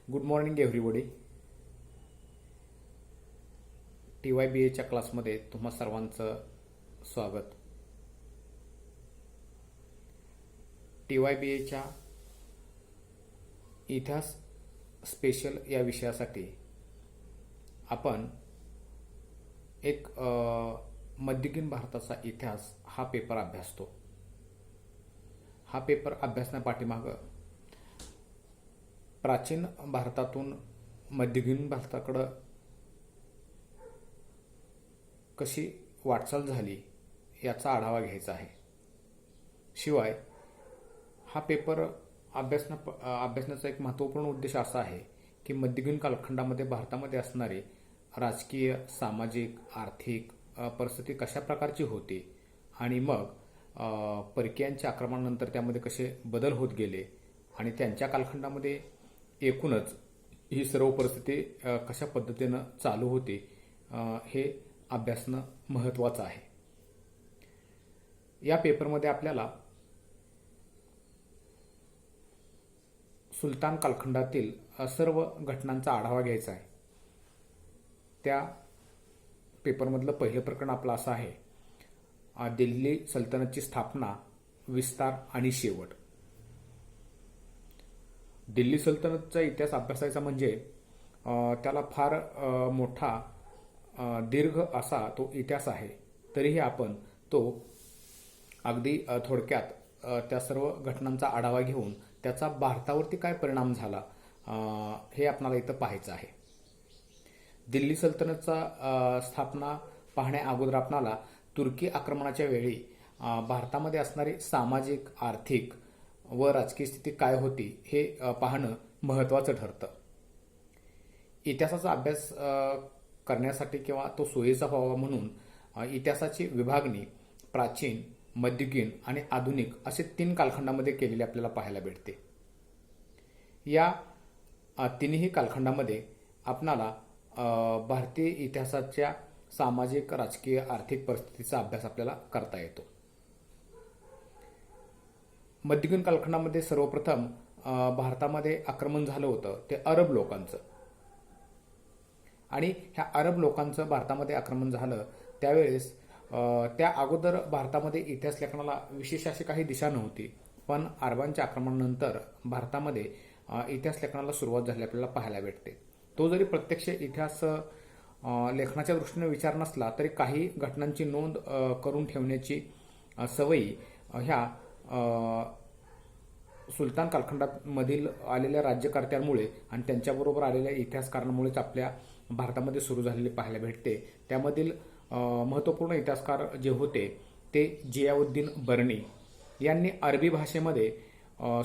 Good morning everybody. TYBAच्या क्लासमध्ये तुम्हा सर्वांचं स्वागत. TYBAच्या इतिहास स्पेशल या विषयासाठी आपण एक मध्ययुगीन भारताचा इतिहास हा पेपर अभ्यासतो. हा पेपर अभ्यासण्यापाठीमागं प्राचीन भारतातून मध्ययुगीन भारताकडं कशी वाटचाल झाली याचा आढावा घ्यायचा आहे. शिवाय हा पेपर अभ्यासण्याचा एक महत्त्वपूर्ण उद्देश असा आहे की मध्ययुगीन कालखंडामध्ये भारतामध्ये असणारी राजकीय, सामाजिक, आर्थिक परिस्थिती कशा प्रकारची होती आणि मग परकीयांच्या आक्रमणानंतर त्यामध्ये कसे बदल होत गेले आणि त्यांच्या कालखंडामध्ये एकूणच ही सर्व परिस्थिती कशा पद्धतीनं चालू होती हे अभ्यासणं महत्त्वाचं आहे. या पेपरमध्ये आपल्याला सुलतान कालखंडातील सर्व घटनांचा आढावा घ्यायचा आहे. त्या पेपरमधलं पहिलं प्रकरण आपलं असं आहे, दिल्ली सल्तनतची स्थापना, विस्तार आणि शेवट. दिल्ली सल्तनतचा इतिहास अभ्यासायचा म्हणजे त्याला फार मोठा दीर्घ असा तो इतिहास आहे. तरीही आपण तो अगदी थोडक्यात त्या सर्व घटनांचा आढावा घेऊन त्याचा भारतावरती काय परिणाम झाला हे आपल्याला इथं पाहायचं आहे. दिल्ली सल्तनतचा स्थापना पाहण्या अगोदर आपल्याला तुर्की आक्रमणाच्या वेळी भारतामध्ये असणारी सामाजिक, आर्थिक व राजकीय स्थिती काय होती हे पाहणं महत्त्वाचं ठरतं. इतिहासाचा अभ्यास करण्यासाठी किंवा तो सोयीचा व्हावा म्हणून इतिहासाची विभागणी प्राचीन, मध्ययुगीन आणि आधुनिक असे 3 कालखंडामध्ये केलेली आपल्याला पाहायला भेटते. या तिन्ही कालखंडामध्ये आपणाला भारतीय इतिहासाच्या सामाजिक, राजकीय, आर्थिक परिस्थितीचा अभ्यास आपल्याला करता येतो. मध्ययुगीन कालखंडामध्ये सर्वप्रथम भारतामध्ये आक्रमण झालं होतं ते अरब लोकांचं. आणि ह्या अरब लोकांचं भारतामध्ये आक्रमण झालं त्यावेळेस त्या अगोदर भारतामध्ये इतिहास लेखनाला विशेष अशी काही दिशा नव्हती. पण अरबांच्या आक्रमणानंतर भारतामध्ये इतिहास लेखनाला सुरुवात झाली आपल्याला पाहायला भेटते. तो जरी प्रत्यक्ष इतिहास लेखनाच्या दृष्टीने विचार नसला तरी काही घटनांची नोंद करून ठेवण्याची सवयी ह्या सुलतान कालखंडामधील आलेल्या राज्यकर्त्यांमुळे आणि त्यांच्याबरोबर आलेल्या इतिहासकारांमुळेच आपल्या भारतामध्ये सुरू झालेले पाहायला भेटते. त्यामधील महत्त्वपूर्ण इतिहासकार जे होते ते जियाउद्दीन बर्नी यांनी अरबी भाषेमध्ये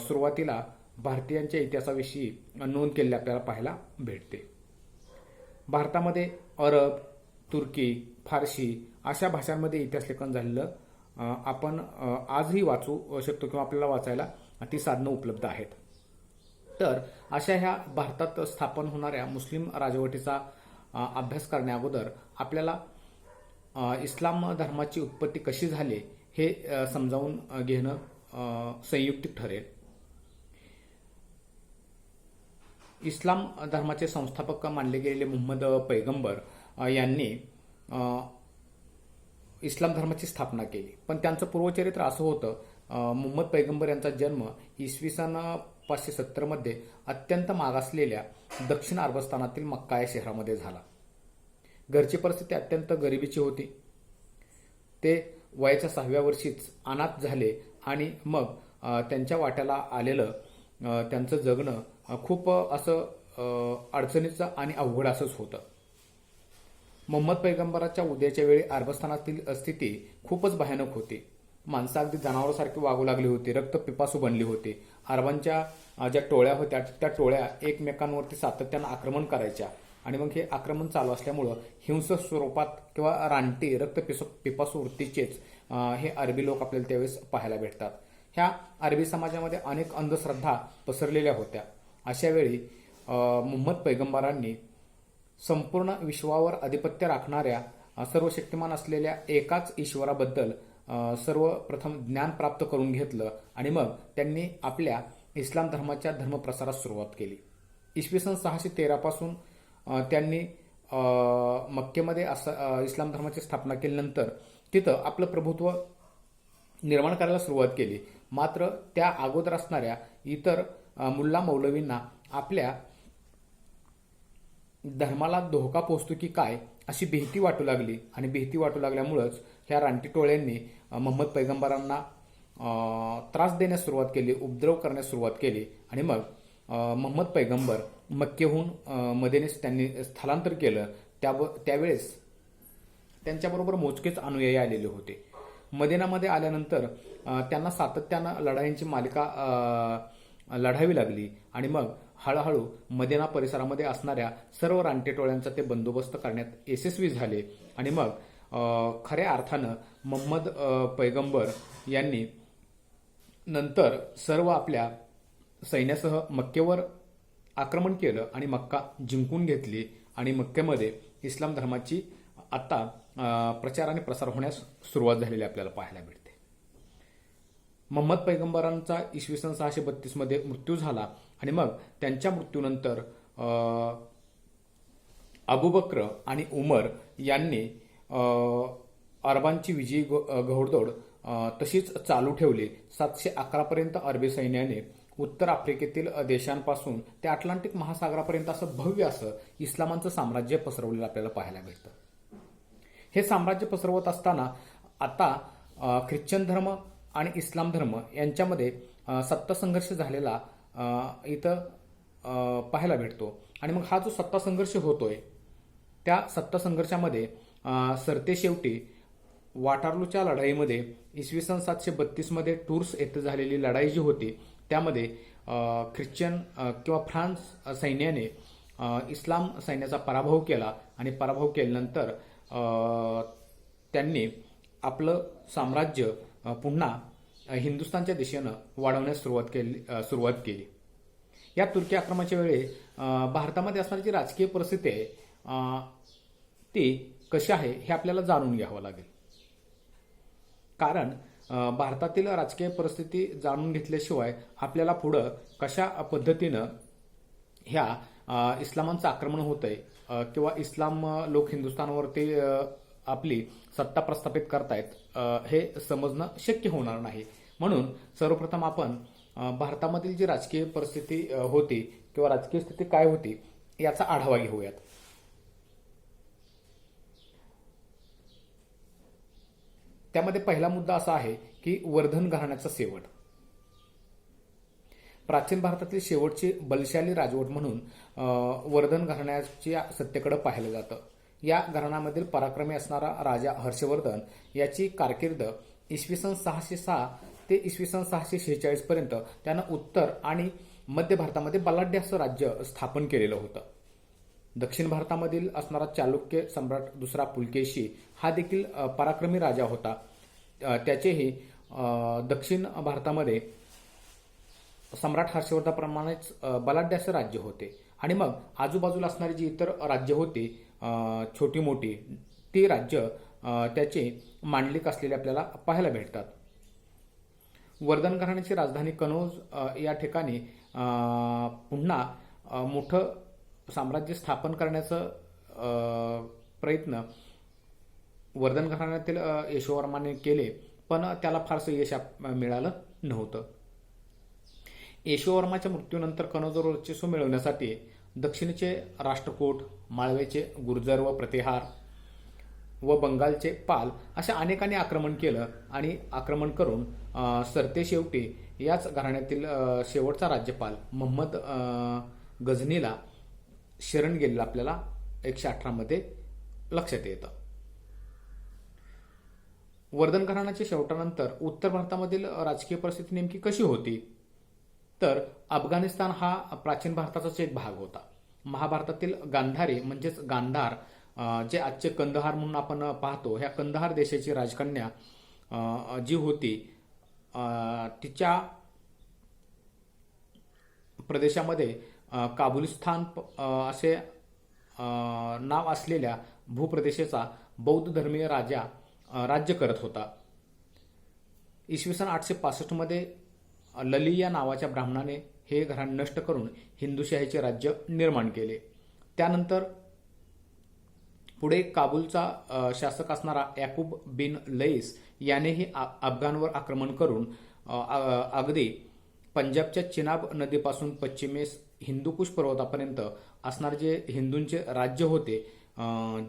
सुरुवातीला भारतीयांच्या इतिहासाविषयी नोंद केलेली आपल्याला पाहायला भेटते. भारतामध्ये अरब, तुर्की, फारसी अशा भाषांमध्ये इतिहास लेखन झालेलं आपण आजही वाचू शकतो किंवा आपल्याला वाचायला ती साधनं उपलब्ध आहेत. तर अशा ह्या भारतात स्थापन होणाऱ्या मुस्लिम राजवटीचा अभ्यास करण्याअगोदर आपल्याला इस्लाम धर्माची उत्पत्ती कशी झाली हे समजावून घेणं संयुक्तिक ठरेल. इस्लाम धर्माचे संस्थापक मानले गेलेले मुहम्मद पैगंबर यांनी इस्लाम धर्माची स्थापना केली. पण त्यांचं पूर्वचरित्र असं होतं, मुहम्मद पैगंबर यांचा जन्म इसवी सन 570 मध्ये अत्यंत मागासलेल्या दक्षिण अरबस्थानातील मक्का या शहरामध्ये झाला. घरची परिस्थिती अत्यंत गरिबीची होती. ते वयाच्या 6व्या वर्षीच अनाथ झाले आणि मग त्यांच्या वाट्याला आलेलं त्यांचं जगणं खूप असं अडचणीचं आणि अवघड असंच होतं. मुहम्मद पैगंबराच्या उदयाच्या वेळी अरबस्थानातील स्थिती खूपच भयानक होती. माणसं अगदी जनावरांसारखी वागू लागली होती, रक्तपिपासू बनली होती. अरबांच्या ज्या टोळ्या होत्या त्या टोळ्या एकमेकांवरती सातत्यानं आक्रमण करायच्या आणि मग हे आक्रमण चालू असल्यामुळं हिंसक स्वरूपात किंवा रानटी रक्तपिपासू वृत्तीचेच हे अरबी लोक आपल्याला त्यावेळेस पाहायला भेटतात. ह्या अरबी समाजामध्ये अनेक अंधश्रद्धा पसरलेल्या होत्या. अशा वेळी मुहम्मद पैगंबरांनी संपूर्ण विश्वावर आधिपत्य राखणाऱ्या सर्व शक्तिमान असलेल्या एकाच ईश्वराबद्दल सर्वप्रथम ज्ञान प्राप्त करून घेतलं आणि मग त्यांनी आपल्या इस्लाम धर्माच्या धर्मप्रसारास सुरुवात केली. इसवी सन 613 पासून त्यांनी मक्केमध्ये इस्लाम धर्माची स्थापना केल्यानंतर तिथं आपलं प्रभुत्व निर्माण करायला सुरुवात केली. मात्र त्या अगोदर असणाऱ्या इतर मुल्ला मौलवींना आपल्या धर्माला धोका पोहोचतो की काय अशी भीती वाटू लागली आणि भीती वाटू लागल्यामुळंच ह्या रानटी टोळ्यांनी मोहम्मद पैगंबरांना त्रास देण्यास सुरुवात केली, उपद्रव करण्यास सुरुवात केली आणि मग मोहम्मद पैगंबर मक्केहून मदिनेस त्यांनी स्थलांतर केलं. त्यावेळेस त्यांच्याबरोबर मोजकेच अनुयायी आलेले होते. मदिनामध्ये आल्यानंतर त्यांना सातत्यानं लढाईंची मालिका लढावी लागली आणि मग हळूहळू मदिना परिसरामध्ये असणाऱ्या सर्व रानटी टोळ्यांचा ते बंदोबस्त करण्यात यशस्वी झाले आणि मग खऱ्या अर्थानं मोहम्मद पैगंबर यांनी नंतर सर्व आपल्या सैन्यासह मक्केवर आक्रमण केलं आणि मक्का जिंकून घेतली आणि मक्केमध्ये इस्लाम धर्माची आता प्रचार आणि प्रसार होण्यास सुरुवात झालेली आपल्याला पाहायला मिळते. मोहम्मद पैगंबरांचा इसवी सन 632 मध्ये मृत्यू झाला आणि मग त्यांच्या मृत्यूनंतर अबू बक्र आणि उमर यांनी अरबांची विजयी घोडदौड तशीच चालू ठेवली. 711 पर्यंत अरबी सैन्याने उत्तर आफ्रिकेतील देशांपासून ते अटलांटिक महासागरापर्यंत असं भव्य असं इस्लामाचं साम्राज्य पसरवलेलं आपल्याला पाहायला मिळतं. हे साम्राज्य पसरवत असताना आता ख्रिश्चन धर्म आणि इस्लाम धर्म यांच्यामध्ये सत्ता संघर्ष झालेला इथं पाहायला भेटतो आणि मग हा जो सत्ता संघर्ष होतोय त्या सत्ता संघर्षामध्ये सरतेशेवटी वाटारलूच्या लढाईमध्ये इसवी सन 732 मध्ये टूर्स येथे झालेली लढाई जी होती त्यामध्ये ख्रिश्चन किंवा फ्रान्स सैन्याने इस्लाम सैन्याचा पराभव केला आणि पराभव केल्यानंतर त्यांनी आपलं साम्राज्य पुन्हा हिंदुस्थानच्या दिशेनं वाढवण्यास सुरुवात केली. या तुर्की आक्रमणाच्या वेळी भारतामध्ये असणारी जी राजकीय परिस्थिती आहे ती कशी आहे हे आपल्याला जाणून घ्यावं लागेल. कारण भारतातील राजकीय परिस्थिती जाणून घेतल्याशिवाय आपल्याला पुढं कशा पद्धतीनं ह्या इस्लामांचं आक्रमण होतंय किंवा इस्लाम लोक हिंदुस्थानवरती आपली सत्ता प्रस्थापित करतायत हे समजणं शक्य होणार नाही. म्हणून सर्वप्रथम आपण भारतामधील जी राजकीय परिस्थिती होती किंवा राजकीय स्थिती काय होती याचा आढावा घेऊयात. त्यामध्ये पहिला मुद्दा असा आहे की वर्धन घराण्याचा शेवट. प्राचीन भारतातील शेवटची बलशाली राजवट म्हणून वर्धन घराण्याच्या सत्तेकडे पाहिलं जातं. या घराण्यामधील पराक्रमी असणारा राजा हर्षवर्धन याची कारकीर्द इसवी सन 606 ते इसवी सन 646 पर्यंत त्यानं उत्तर आणि मध्य भारतामध्ये बलाढ्य असं राज्य स्थापन केलेलं होतं. दक्षिण भारतामधील असणारा चालुक्य सम्राट दुसरा पुलकेशी हा देखील पराक्रमी राजा होता. त्याचेही दक्षिण भारतामध्ये सम्राट हर्षवर्धनाप्रमाणेच बलाढ्य असं राज्य होते आणि मग आजूबाजूला असणारी जी इतर राज्य होती छोटी मोठी ती राज्य त्याचे मांडलिक असलेले आपल्याला पाहायला भेटतात. वर्धन घराण्याची राजधानी कनौज या ठिकाणी पुन्हा मोठं साम्राज्य स्थापन करण्याचं प्रयत्न वर्धन घराण्यातील यशोवर्माने केले पण त्याला फारसं यश मिळालं नव्हतं. यशोवर्माच्या मृत्यूनंतर कनौजवर वर्चस्व मिळवण्यासाठी दक्षिणेचे राष्ट्रकूट, माळवेचे गुर्जर व प्रतिहार व बंगालचे पाल अशा अनेकांनी आक्रमण केलं आणि आक्रमण करून सरतेशेवटी याच घराण्यातील शेवटचा राज्यपाल मोहम्मद गझनीला शरण गेलेला आपल्याला 118 मध्ये लक्षात येतं. वर्धन घराण्याच्या शेवटानंतर उत्तर भारतामधील राजकीय परिस्थिती नेमकी कशी होती तर अफगाणिस्तान हा प्राचीन भारताचाच एक भाग होता. महाभारतातील गांधारी म्हणजेच गांधार जे आजचे कंदहार म्हणून आपण पाहतो ह्या कंदहार देशाची राजकन्या जी होती तिच्या प्रदेशामध्ये काबुलिस्तान असे नाव असलेल्या भूप्रदेशाचा बौद्ध धर्मीय राजा राज्य करत होता. इसवी सन 865 मध्ये लली या नावाच्या ब्राह्मणाने हे घराणे नष्ट करून हिंदुशाहीचे राज्य निर्माण केले. त्यानंतर पुढे काबूलचा शासक असणारा याकूब बिन लईस यानेही अफगाणवर आक्रमण करून अगदी पंजाबच्या चिनाब नदीपासून पश्चिमेस हिंदुकुश पर्वतापर्यंत असणारे जे हिंदूंचे राज्य होते,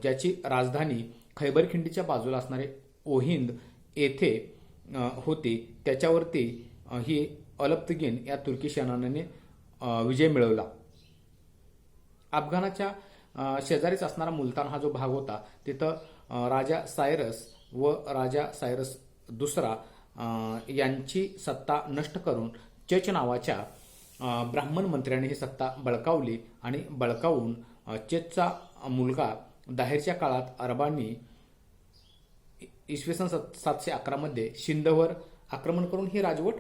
ज्याची राजधानी खैबर खिंडीच्या बाजूला असणारे ओहिंद येथे होती, त्याच्यावरती ही अलप्तगीन या तुर्की सेनानीने विजय मिळवला. अफगाणाच्या शेजारीच असणारा मुलतान हा जो भाग होता, तिथं राजा सायरस व राजा सायरस दुसरा यांची सत्ता नष्ट करून चच नावाच्या ब्राह्मण मंत्र्याने ही सत्ता बळकावली आणि बळकावून चचचा मुलगा दाहिरच्या काळात अरबांनी इसवी सन 711 मध्ये शिंदवर आक्रमण करून ही राजवट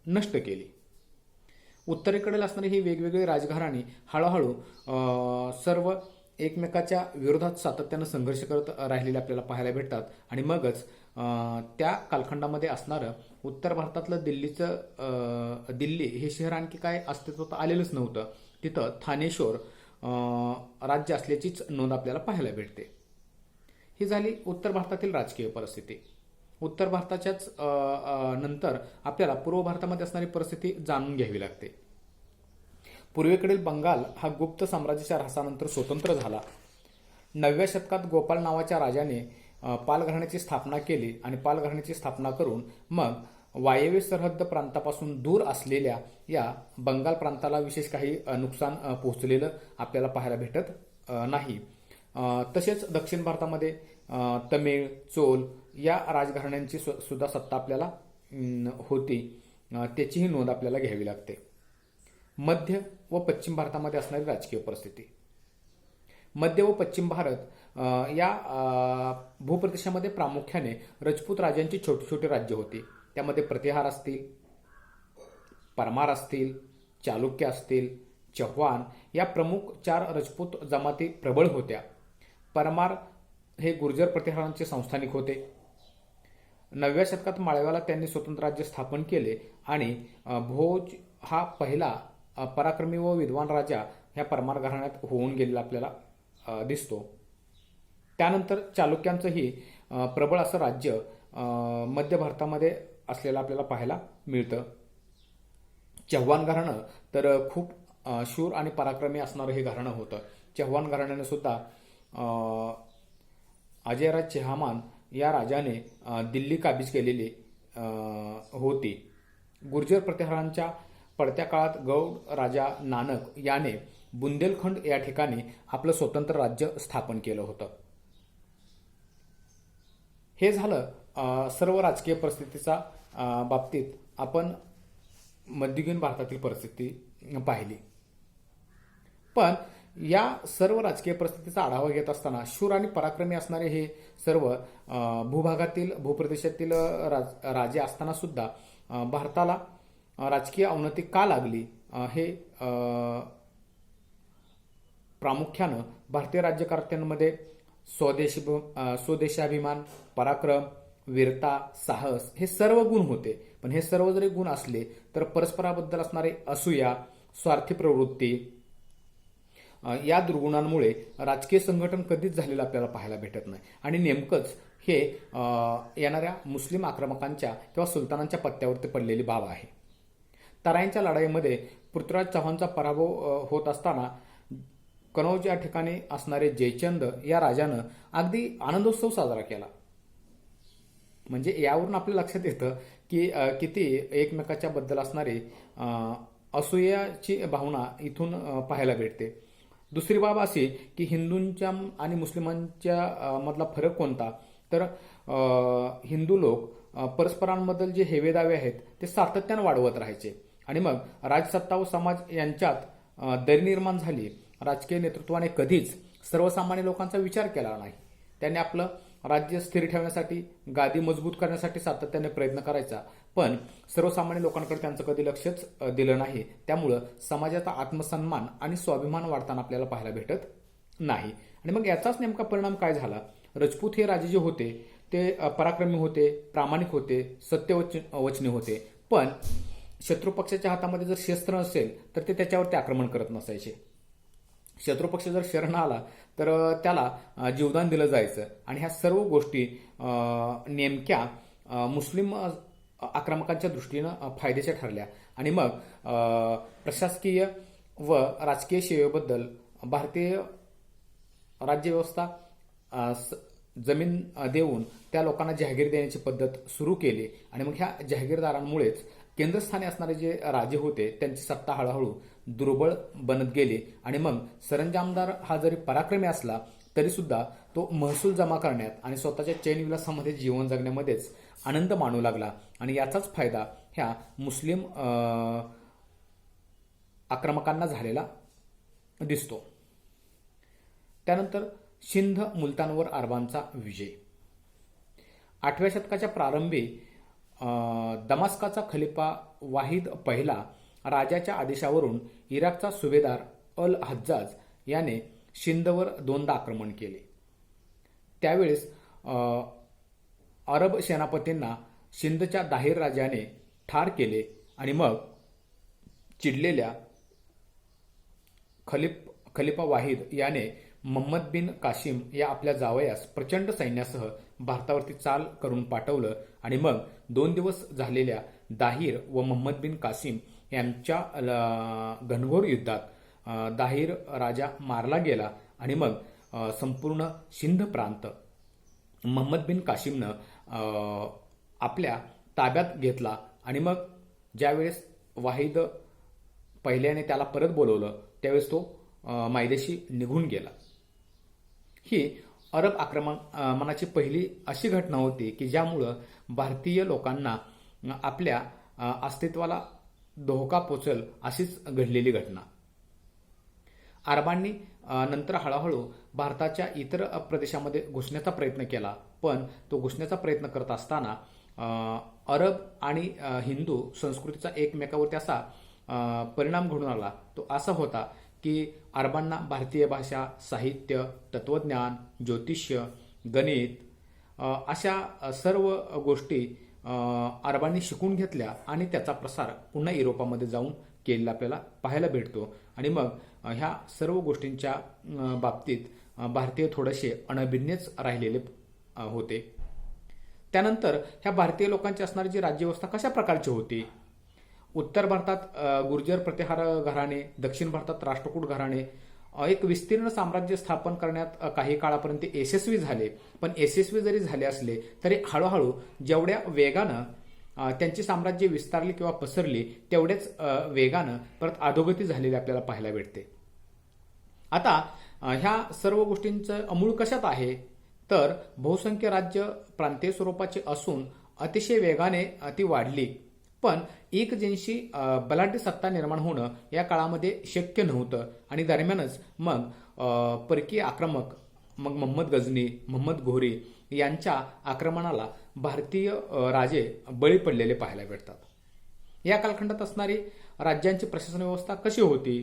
नष्ट केली. उत्तरेकडील असणारी ही वेगवेगळी राजघराणी हळूहळू सर्व एकमेकाच्या विरोधात सातत्यानं संघर्ष करत राहिलेले आपल्याला पाहायला भेटतात. आणि मगच त्या कालखंडामध्ये असणारं उत्तर भारतातलं दिल्ली हे शहर आणखी काय अस्तित्वात आलेलंच नव्हतं. तिथं थानेश्वर राज्य असल्याचीच नोंद आपल्याला पाहायला भेटते. ही झाली उत्तर भारतातील राजकीय परिस्थिती. उत्तर भारताच्याच नंतर आपल्याला पूर्व भारतामध्ये असणारी परिस्थिती जाणून घ्यावी लागते. पूर्वेकडील बंगाल हा गुप्त साम्राज्याच्या ऱ्हासानंतर स्वतंत्र झाला. 9व्या शतकात गोपाल नावाच्या राजाने पाल घराण्याची स्थापना केली आणि पाल घराण्याची स्थापना करून मग वायव्य सरहद्द प्रांतापासून दूर असलेल्या या बंगाल प्रांताला विशेष काही नुकसान पोहोचलेलं आपल्याला पाहायला भेटत नाही. तसेच दक्षिण भारतामध्ये तमिळ, चोल या राजघराण्यांची सुद्धा सत्ता आपल्याला होती, त्याचीही नोंद आपल्याला घ्यावी लागते. मध्य व पश्चिम भारतामध्ये असणारी राजकीय परिस्थिती. मध्य व पश्चिम भारत या भूप्रदेशामध्ये प्रामुख्याने राजपूत राजांची छोटी छोटी राज्य होती. त्यामध्ये प्रतिहार असतील, परमार असतील, चालुक्य असतील, चव्हाण या प्रमुख 4 राजपूत जमाती प्रबळ होत्या. परमार हे गुर्जर प्रतिहारांचे संस्थानिक होते. 9व्या शतकात माळव्याला त्यांनी स्वतंत्र राज्य स्थापन केले आणि भोज हा पहिला पराक्रमी व विद्वान राजा ह्या परमार घराण्यात होऊन गेलेला आपल्याला दिसतो. त्यानंतर चालुक्यांचंही प्रबळ असं राज्य मध्य भारतामध्ये असलेलं आपल्याला पाहायला मिळतं. चव्हाण घराणं तर खूप शूर आणि पराक्रमी असणारं हे घराणं होतं. चव्हाण घराण्याने सुद्धा अजयराज चेहामान या राजाने दिल्ली काबीज केलेली होती. गुर्जर प्रतिहारांच्या पडत्या काळात गौड राजा नानक याने बुंदेलखंड या ठिकाणी आपलं स्वतंत्र राज्य स्थापन केलं होतं. हे झालं सर्व राजकीय परिस्थितीचा बाबतीत आपण मध्ययुगीन भारतातील परिस्थिती पाहिली. पण या सर्व राजकीय परिस्थितीचा आढावा घेत असताना शूर आणि पराक्रमी असणारे हे सर्व भूभागातील भूप्रदेशातील राजे असताना सुद्धा भारताला राजकीय अवनती का लागली हे प्रामुख्यानं भारतीय राज्यकर्त्यांमध्ये स्वदेशाभिमान, पराक्रम, वीरता, साहस हे सर्व गुण होते. पण हे सर्व जरी गुण असले तर परस्पराबद्दल असणारे असूया, स्वार्थी प्रवृत्ती या दुर्गुणांमुळे राजकीय संघटन कधीच झालेलं आपल्याला पाहायला भेटत नाही. आणि नेमकंच हे येणाऱ्या मुस्लिम आक्रमकांच्या किंवा सुलतानांच्या पत्त्यावरती पडलेली बाब आहे. तराईंच्या लढाईमध्ये पृथ्वीराज चव्हाणचा पराभव होत असताना कनौज या ठिकाणी असणारे जयचंद या राजानं अगदी आनंदोत्सव साजरा केला. म्हणजे यावरून आपल्या लक्षात येतं की किती एकमेकाच्या बद्दल असणारी असूयाची भावना इथून पाहायला भेटते. दुसरी बाब अशी की हिंदूंच्या आणि मुस्लिमांच्या मधला फरक कोणता, तर हिंदू लोक परस्परांबद्दल जे हेवेदावे आहेत ते सातत्यानं वाढवत राहायचे आणि मग राजसत्ता व समाज यांच्यात दरी निर्माण झाली. राजकीय नेतृत्वाने कधीच सर्वसामान्य लोकांचा विचार केला नाही. त्यांनी आपलं राज्य स्थिर ठेवण्यासाठी, गादी मजबूत करण्यासाठी सातत्याने प्रयत्न करायचा, पण सर्वसामान्य लोकांकडे त्यांचं कधी लक्षच दिलं नाही. त्यामुळं समाजाचा आत्मसन्मान आणि स्वाभिमान वाढताना आपल्याला पाहायला भेटत नाही. आणि मग याचाच नेमका परिणाम काय झाला. राजपूत हे राजे जे होते ते पराक्रमी होते, प्रामाणिक होते, सत्यवचनी होते, पण शत्रुपक्षाच्या हातामध्ये जर शस्त्र नसेल तर ते त्याच्यावरती आक्रमण करत नसायचे. शत्रुपक्ष जर शरण आला तर त्याला जीवदान दिलं जायचं. आणि ह्या सर्व गोष्टी नेमक्या मुस्लिम आक्रमकांच्या दृष्टीनं फायद्याच्या ठरल्या. आणि मग प्रशासकीय व राजकीय सेवेबद्दल भारतीय राज्यव्यवस्था जमीन देऊन त्या लोकांना जहागीर देण्याची पद्धत सुरू केली. आणि मग ह्या जहागीरदारांमुळेच केंद्रस्थानी असणारे जे राजे होते त्यांची सत्ता हळूहळू दुर्बळ बनत गेली. आणि मग सरंजामदार हा जरी पराक्रमी असला तरी सुद्धा तो महसूल जमा करण्यात आणि स्वतःच्या चैनविलासामध्ये जीवन जगण्यामध्येच आनंद मानू लागला. आणि याचाच फायदा ह्या मुस्लिम आक्रमकांना झालेला दिसतो. त्यानंतर सिंध मुलतानवर अरबांचा विजय. 8व्या शतकाच्या प्रारंभी दमास्काचा खलिफा वाहिद पहिला राजाच्या आदेशावरून इराकचा सुभेदार अल हज्जाज याने सिंधवर 2दा आक्रमण केले. त्यावेळेस अरब सेनापतींना सिंधच्या दाहिर राजाने ठार केले. आणि मग चिडलेल्या खलिफा वाहिद याने मोहम्मद बिन कासिम या आपल्या जावयास प्रचंड सैन्यासह भारतावरती चाल करून पाठवलं. आणि मग 2 दिवस झालेल्या दाहिर व मोहम्मद बिन कासिम यांच्या घनघोर युद्धात दाहिर राजा मारला गेला. आणि मग संपूर्ण सिंध प्रांत मोहम्मद बिन कासिमनं आपल्या ताब्यात घेतला. आणि मग ज्यावेळेस वाहिद पहिल्याने त्याला परत बोलवलं त्यावेळेस तो मायदेशी निघून गेला. ही अरब आक्रमणाची पहिली अशी घटना होती की ज्यामुळं भारतीय लोकांना आपल्या अस्तित्वाला धोका पोचेल अशीच घडलेली घटना. अरबांनी नंतर हळूहळू भारताच्या इतर प्रदेशामध्ये घुसण्याचा प्रयत्न केला. पण तो घुसण्याचा प्रयत्न करत असताना अरब आणि हिंदू संस्कृतीचा एकमेकावरती असा परिणाम घडून आला. तो असा होता की अरबांना भारतीय भाषा, साहित्य, तत्वज्ञान, ज्योतिष्य, गणित अशा सर्व गोष्टी अरबांनी शिकून घेतल्या आणि त्याचा प्रसार पुन्हा युरोपामध्ये जाऊन केलेला आपल्याला पाहायला भेटतो. आणि मग ह्या सर्व गोष्टींच्या बाबतीत भारतीय थोडेसे अनभिज्ञच राहिलेले होते. त्यानंतर ह्या भारतीय लोकांची असणारी जी राज्यव्यवस्था कशा प्रकारची होती. उत्तर भारतात गुर्जर प्रतिहार घराणे, दक्षिण भारतात राष्ट्रकूट घराणे एक विस्तीर्ण साम्राज्य स्थापन करण्यात काही काळापर्यंत यशस्वी झाले. पण यशस्वी जरी झाले असले तरी हळूहळू जेवढ्या वेगानं त्यांची साम्राज्य विस्तारली किंवा पसरली तेवढेच वेगानं परत अधोगती झालेली आपल्याला पाहायला भेटते. आता ह्या सर्व गोष्टींचं अमूळ कशात आहे तर बहुसंख्य राज्य प्रांतीय स्वरूपाचे असून अतिशय वेगाने ती वाढली. पण एकजिनसी बलाढ्य सत्ता निर्माण होणं या काळामध्ये शक्य नव्हतं. आणि दरम्यानच मग परकीय आक्रमक मग मोहम्मद गझनी, मोहम्मद घोरी यांच्या आक्रमणाला भारतीय राजे बळी पडलेले पाहायला भेटतात. या कालखंडात असणारी राज्यांची प्रशासन व्यवस्था कशी होती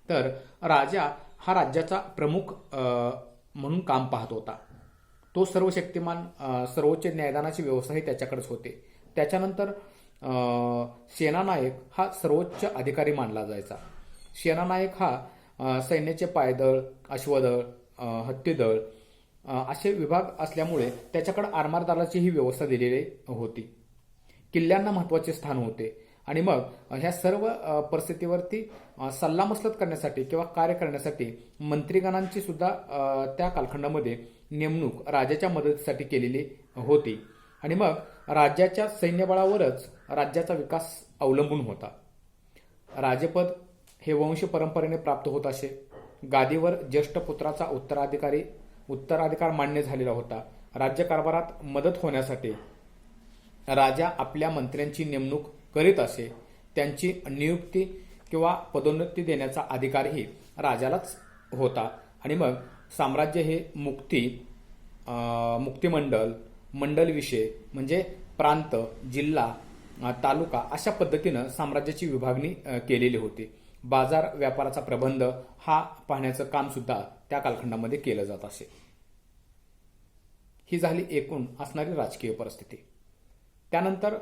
तर राजा हा राज्याचा प्रमुख म्हणून काम पाहत होता. तो सर्व शक्तिमान, सर्वोच्च न्यायदानाची व्यवस्थाही त्याच्याकडेच होते. त्याच्यानंतर सेनानायक हा सर्वोच्च अधिकारी मानला जायचा. सेनानायक हा सैन्याचे पायदळ, अश्वदळ, हत्तीदळ असे विभाग असल्यामुळे त्याच्याकडे आरमारदाराची ही व्यवस्था दिलेली होती. किल्ल्यांना महत्त्वाचे स्थान होते. आणि मग ह्या सर्व परिस्थितीवरती सल्लामसलत करण्यासाठी किंवा कार्य करण्यासाठी मंत्रीगणांची सुद्धा त्या कालखंडामध्ये नेमणूक राजाच्या मदतीसाठी केलेली होती. आणि मग राज्याच्या सैन्यबळावरच राज्याचा विकास अवलंबून होता. राजपद हे वंश परंपरेने प्राप्त होत असे. गादीवर ज्येष्ठ पुत्राचा उत्तराधिकार मान्य झालेला होता. राज्यकारभारात मदत होण्यासाठी राजा आपल्या मंत्र्यांची नेमणूक करीत असे. त्यांची नियुक्ती किंवा पदोन्नती देण्याचा अधिकारही राजालाच होता. आणि मग साम्राज्य हे मुक्तिमंडल, मंडल विषय म्हणजे प्रांत, जिल्हा, तालुका अशा पद्धतीनं साम्राज्याची विभागणी केलेली होती. बाजार व्यापाराचा प्रबंध हा पाहण्याचं काम सुद्धा त्या कालखंडामध्ये केलं जात असे. ही झाली एकूण असणारी राजकीय परिस्थिती. त्यानंतर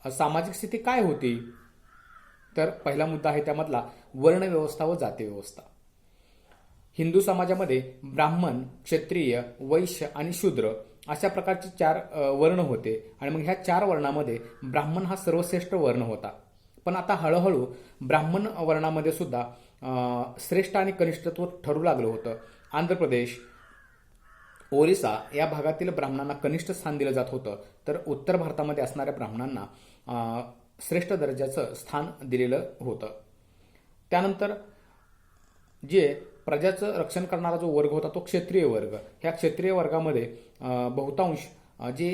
सामाजिक स्थिती काय होती? तर पहिला मुद्दा आहे त्यामधला वर्णव्यवस्था व जाती व्यवस्था. हिंदू समाजामध्ये ब्राह्मण, क्षत्रिय, वैश्य आणि शूद्र अशा प्रकारचे 4 वर्ण होते आणि मग ह्या 4 वर्णामध्ये ब्राह्मण हा सर्वश्रेष्ठ वर्ण होता. पण आता हळूहळू ब्राह्मण वर्णामध्ये सुद्धा श्रेष्ठ आणि कनिष्ठत्व ठरू लागलं होतं. आंध्र प्रदेश, ओरिसा या भागातील ब्राह्मणांना कनिष्ठ स्थान दिलं जात होतं, तर उत्तर भारतामध्ये असणाऱ्या ब्राह्मणांना श्रेष्ठ दर्जाचं स्थान दिलेलं होतं. त्यानंतर जे प्रजाचं रक्षण करणारा जो वर्ग होता तो क्षत्रिय वर्ग. ह्या क्षत्रिय वर्गामध्ये बहुतांश जे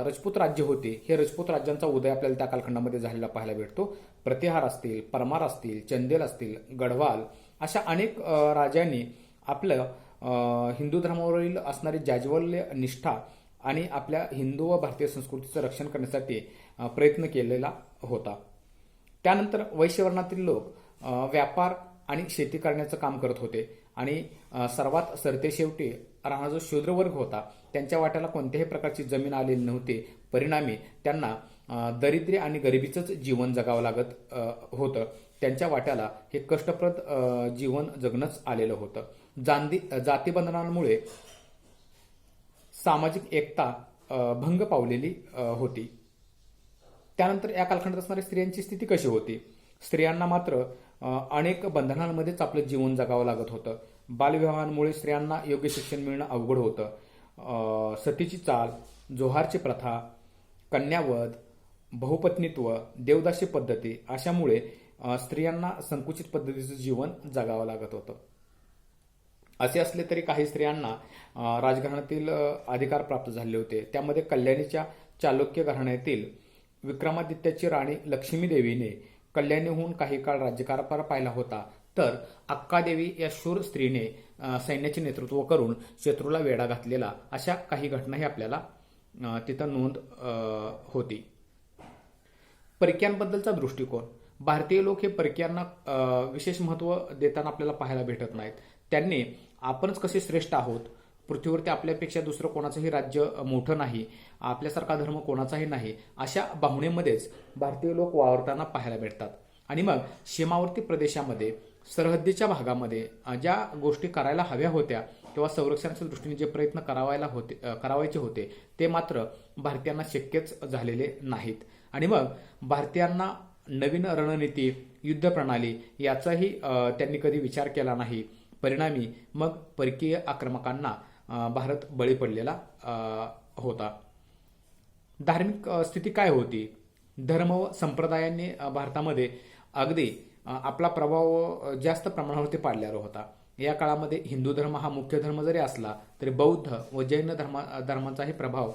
राजपूत राज्य होते, हे राजपूत राज्यांचा उदय आपल्याला त्या कालखंडामध्ये झालेला पाहायला भेटतो. प्रतिहार असतील, परमार असतील, चंदेल असतील, गढवाल अशा अनेक राजांनी आपलं हिंदू धर्मावरील असणारी जाज्वल्य निष्ठा आणि आपल्या हिंदू व भारतीय संस्कृतीचं रक्षण करण्यासाठी प्रयत्न केलेला होता. त्यानंतर वैश्यवर्णातील लोक व्यापार आणि शेती करण्याचं काम करत होते आणि सर्वात सरतेशेवटी राहणारा जो शूद्र वर्ग होता त्यांच्या वाट्याला कोणत्याही प्रकारची जमीन आलेली नव्हती. परिणामी त्यांना दारिद्र्य आणि गरिबीचंच जीवन जगावं लागत होतं. त्यांच्या वाट्याला हे कष्टप्रद जीवन जगणंच आलेलं होतं. जातीबंधनांमुळे सामाजिक एकता भंग पावलेली होती. त्यानंतर या कालखंडात असणाऱ्या स्त्रियांची स्थिती कशी होती? स्त्रियांना मात्र अनेक बंधनांमध्येच आपलं जीवन जगावं लागत होतं. बालविवाहांमुळे स्त्रियांना योग्य शिक्षण मिळणं अवघड होतं. सतीची चाल, जोहारची प्रथा, कन्यावध, बहुपत्नीत्व, देवदासी पद्धती अशामुळे स्त्रियांना संकुचित पद्धतीचं जीवन जगावं लागत होतं. असे असले तरी काही स्त्रियांना राजघराण्यातील अधिकार प्राप्त झाले होते. त्यामध्ये कल्याणीच्या चालुक्य घराण्यातील विक्रमादित्याची राणी लक्ष्मीदेवीने कल्याणीहून काही काळ राज्यकारभार पाहिला होता, तर अक्कादेवी या शूर स्त्रीने सैन्याचे नेतृत्व करून शत्रूला वेढा घातलेला अशा काही घटनाही आपल्याला तिथं नोंद होती. परक्यांबद्दलचा दृष्टिकोन. भारतीय लोक हे परक्यांना विशेष महत्त्व देताना आपल्याला पाहायला भेटत नाहीत. त्यांनी आपणच कसे श्रेष्ठ आहोत, पृथ्वीवरती आपल्यापेक्षा दुसरं कोणाचंही राज्य मोठं नाही, आपल्यासारखा धर्म कोणाचाही नाही, अशा भावनेमध्येच भारतीय लोक वावरताना पाहायला भेटतात. आणि मग सीमावर्ती प्रदेशामध्ये, सरहद्दीच्या भागामध्ये ज्या गोष्टी करायला हव्या होत्या किंवा संरक्षणाच्या दृष्टीने जे प्रयत्न करावायचे होते ते मात्र भारतीयांना शक्यच झालेले नाहीत. आणि मग भारतीयांना नवीन रणनीती, युद्धप्रणाली याचाही त्यांनी कधी विचार केला नाही. परिणामी मग परकीय आक्रमकांना भारत बळी पडलेला होता. धार्मिक स्थिती काय होती? धर्म व संप्रदायांनी भारतामध्ये अगदी आपला प्रभाव जास्त प्रमाणावरती पाडलेला होता. या काळामध्ये हिंदू धर्म हा मुख्य धर्म जरी असला तरी बौद्ध व जैन धर्मांचाही प्रभाव